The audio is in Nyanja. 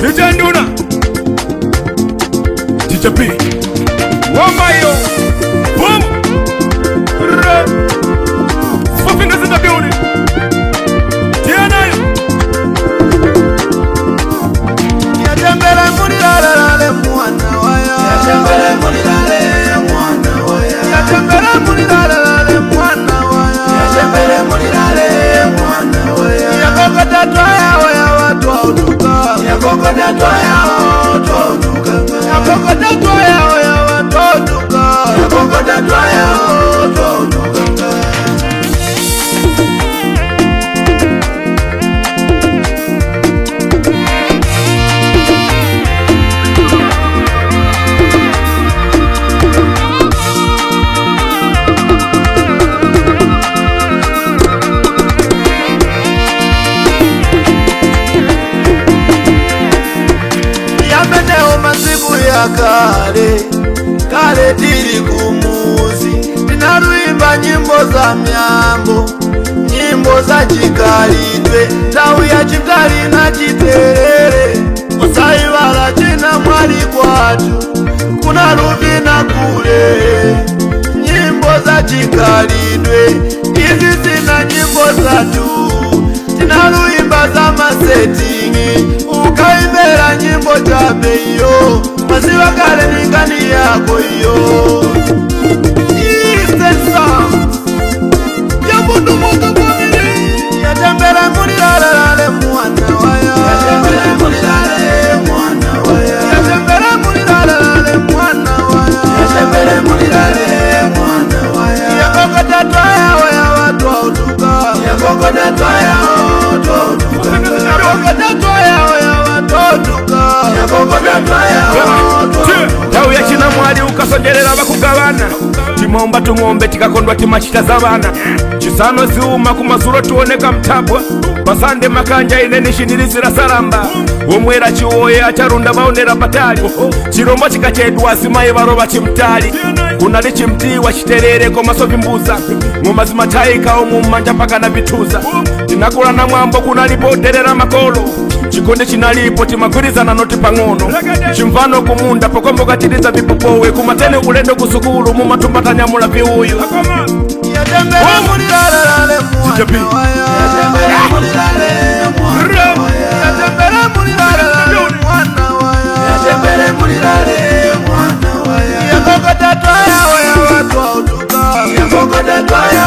Nitanduna Tichapi Wamayo Boom Four fingers in the building Tianayo Yatembele mulilale mwana waya Yatembele mulilale mwana waya Yatembele mulilale mwana waya Yatembele mulilale mwana waya Yakokota twaya waya watu wautuka Yakokota twaya watu wautuka Yakokota twaya waya watu wautuka Yakokota twaya watu wautuka Kale tiri kumuzi tinaruimba nyimbo za myambo, nyimbo za chikalidwe tauya chitali na chiterere usaiwala china mwali kwatu kuna luvi na kule nyimbo za chikalidwe izi zina nyimbo zatu tinaruimba za masetingi ukaimbera nyimbo za beyo masiwa kale ningani yako iyo Eastern Sound ya mundu moto mwamili Yatembele mulilale mwana waya Yatembele mulilale mwana waya Yatembele mulilale mwana waya Yatembele mulilale mwana waya Yakokota twaya waya watu wautuka Yakokota twaya watu wautuka Yakokota twaya waya watu wautuka Yakokota twaya watu wautuka Tau ya china mwali ukasonjerela bakugabana Timomba tungombe tikakondwa timachita zabana Chisano ziuma kumazuro tuoneka mtabwa Basande makanja ineni shinilizira salamba Omwera chiwoye acharunda maonera patali Chiromba chikachedwa simaye baroba chimtali Kunali chimtiwa chiterere kwa masofi mbuza Ngomazi mataika omu manja paka na bituza Tinakula na mwambo kunali poterera makolo Chikonde chinalipo timagwiriza na noti pangono Chimvano kumunda pokombo katiliza vipopowe Kumatene ulendo kusukulu mumatumbatanya mula viuyu Yatembele mulilale mwana waya Yatembele mulilale mwana waya Yatembele mulilale mwana waya Yatembele mulilale mwana waya Yakokota twaya waya watu wautuka Yakokota twaya